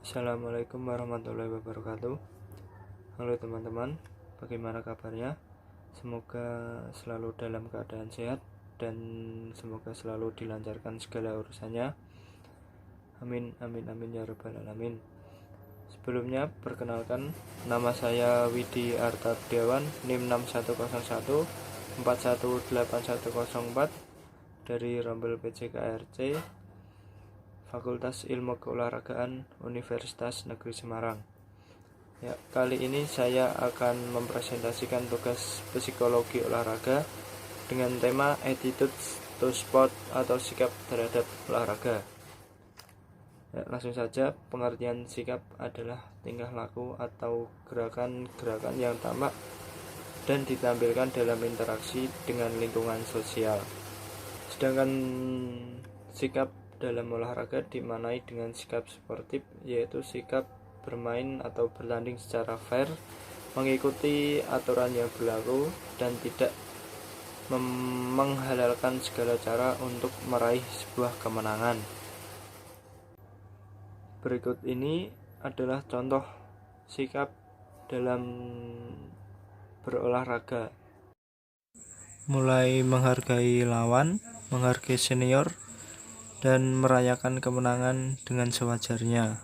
Assalamualaikum warahmatullahi wabarakatuh. Halo teman-teman, bagaimana kabarnya? Semoga selalu dalam keadaan sehat dan semoga selalu dilancarkan segala urusannya. Amin amin amin ya rabbal alamin. Sebelumnya perkenalkan, nama saya Widi Artadewan, NIM 6101 418104 dari Rombel PJKRC Fakultas Ilmu Keolahragaan Universitas Negeri Semarang. Ya, kali ini saya akan mempresentasikan tugas psikologi olahraga dengan tema attitude to sport atau sikap terhadap olahraga. Ya, langsung saja, pengertian sikap adalah tingkah laku atau gerakan-gerakan yang tamak dan ditampilkan dalam interaksi dengan lingkungan sosial. Sedangkan sikap dalam olahraga dimaknai dengan sikap sportif, yaitu sikap bermain atau bertanding secara fair, mengikuti aturan yang berlaku, dan tidak menghalalkan segala cara untuk meraih sebuah kemenangan. Berikut ini adalah contoh sikap dalam berolahraga. Mulai menghargai lawan, menghargai senior, dan merayakan kemenangan dengan sewajarnya.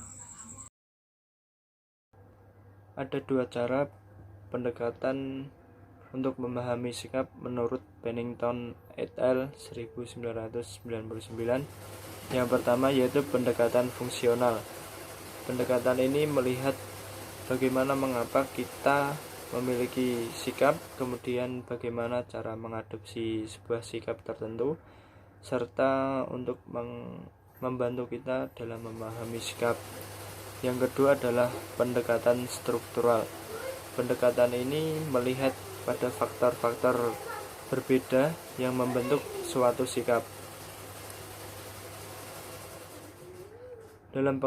Ada dua cara pendekatan untuk memahami sikap menurut Pennington et al. 1999. Yang pertama yaitu pendekatan fungsional. Pendekatan ini melihat bagaimana mengapa kita memiliki sikap, kemudian bagaimana cara mengadopsi sebuah sikap tertentu, serta untuk membantu kita dalam memahami sikap. Yang kedua adalah pendekatan struktural. Pendekatan ini melihat pada faktor-faktor berbeda yang membentuk suatu sikap. Dalam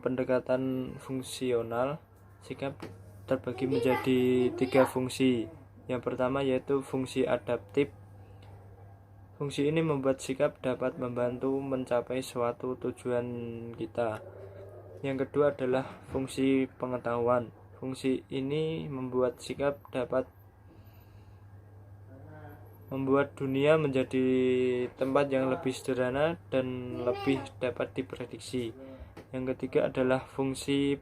pendekatan fungsional, sikap terbagi menjadi 3 fungsi. Yang pertama yaitu fungsi adaptif. Fungsi ini membuat sikap dapat membantu mencapai suatu tujuan kita. Yang kedua adalah fungsi pengetahuan. Fungsi ini membuat sikap dapat membuat dunia menjadi tempat yang lebih sederhana dan lebih dapat diprediksi. Yang ketiga adalah fungsi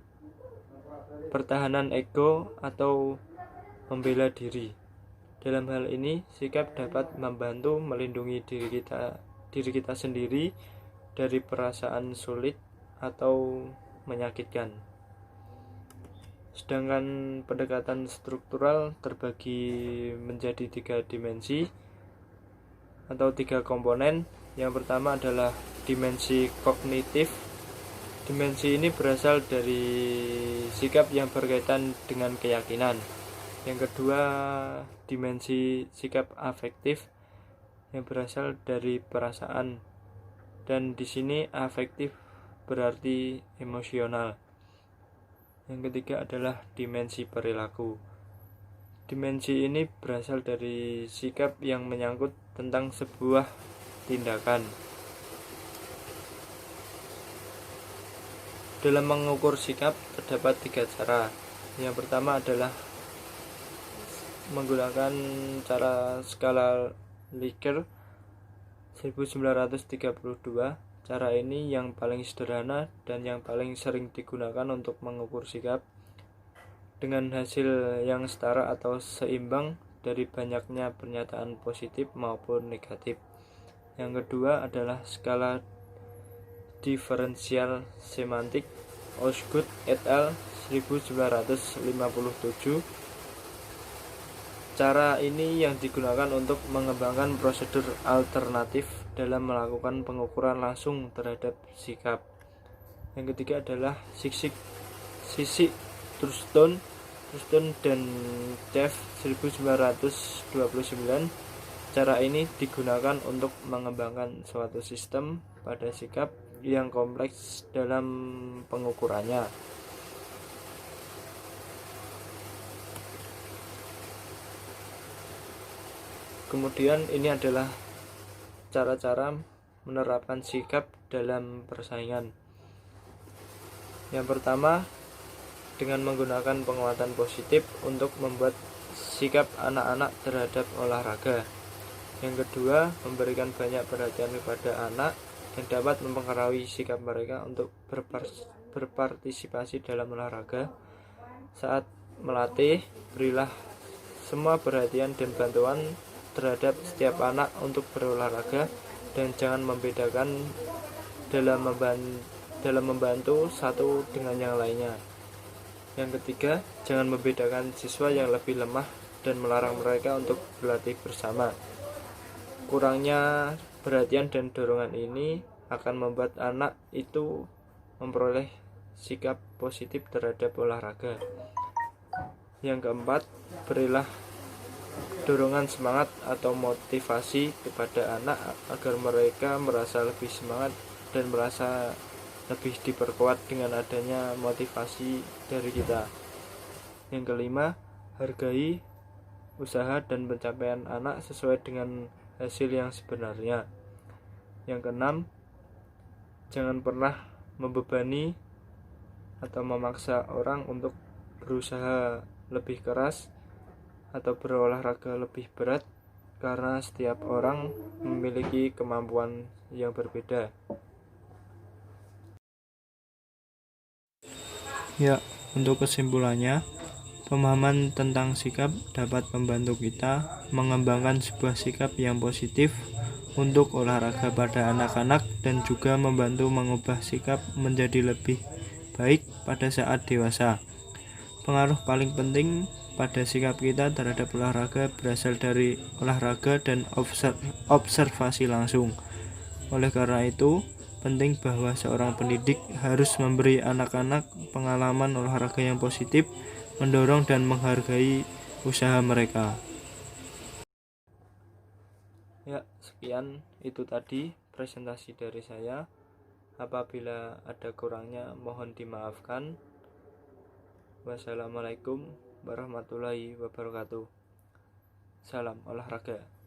pertahanan ego atau membela diri. Dalam hal ini, sikap dapat membantu melindungi diri kita sendiri dari perasaan sulit atau menyakitkan. Sedangkan pendekatan struktural terbagi menjadi 3 dimensi atau 3 komponen. Yang pertama adalah dimensi kognitif. Dimensi ini berasal dari sikap yang berkaitan dengan keyakinan. Yang kedua, dimensi sikap afektif yang berasal dari perasaan, dan di sini afektif berarti emosional. Yang ketiga adalah dimensi perilaku. Dimensi ini berasal dari sikap yang menyangkut tentang sebuah tindakan. Dalam mengukur sikap terdapat 3 cara. Yang pertama adalah menggunakan cara skala Likert 1932. Cara ini yang paling sederhana dan yang paling sering digunakan untuk mengukur sikap, dengan hasil yang setara atau seimbang dari banyaknya pernyataan positif maupun negatif. Yang kedua adalah skala diferensial semantik, Osgood et al. 1957. Cara ini yang digunakan untuk mengembangkan prosedur alternatif dalam melakukan pengukuran langsung terhadap sikap. Yang ketiga adalah Sisik, Thurston dan Jeff 1929. Cara ini digunakan untuk mengembangkan suatu sistem pada sikap yang kompleks dalam pengukurannya. Kemudian ini adalah cara-cara menerapkan sikap dalam persaingan. Yang pertama, dengan menggunakan penguatan positif untuk membuat sikap anak-anak terhadap olahraga. Yang kedua, memberikan banyak perhatian kepada anak yang dapat mempengaruhi sikap mereka untuk berpartisipasi dalam olahraga. Saat melatih, berilah semua perhatian dan bantuan terhadap setiap anak untuk berolahraga dan jangan membedakan dalam membantu satu dengan yang lainnya. Yang ketiga, jangan membedakan siswa yang lebih lemah dan melarang mereka untuk berlatih bersama. Kurangnya perhatian dan dorongan ini akan membuat anak itu memperoleh sikap positif terhadap olahraga. Yang keempat, berilah dorongan semangat atau motivasi kepada anak agar mereka merasa lebih semangat dan merasa lebih diperkuat dengan adanya motivasi dari kita. Yang kelima, hargai usaha dan pencapaian anak sesuai dengan hasil yang sebenarnya. Yang keenam, jangan pernah membebani atau memaksa orang untuk berusaha lebih keras atau berolahraga lebih berat karena setiap orang memiliki kemampuan yang berbeda. Ya, untuk kesimpulannya, pemahaman tentang sikap dapat membantu kita mengembangkan sebuah sikap yang positif untuk olahraga pada anak-anak dan juga membantu mengubah sikap menjadi lebih baik pada saat dewasa. Pengaruh paling penting pada sikap kita terhadap olahraga berasal dari olahraga dan observasi langsung. Oleh karena itu, penting bahwa seorang pendidik harus memberi anak-anak pengalaman olahraga yang positif, mendorong dan menghargai usaha mereka. Ya, sekian itu tadi presentasi dari saya. Apabila ada kurangnya mohon dimaafkan. Wassalamualaikum warahmatullahi wabarakatuh. Salam olahraga.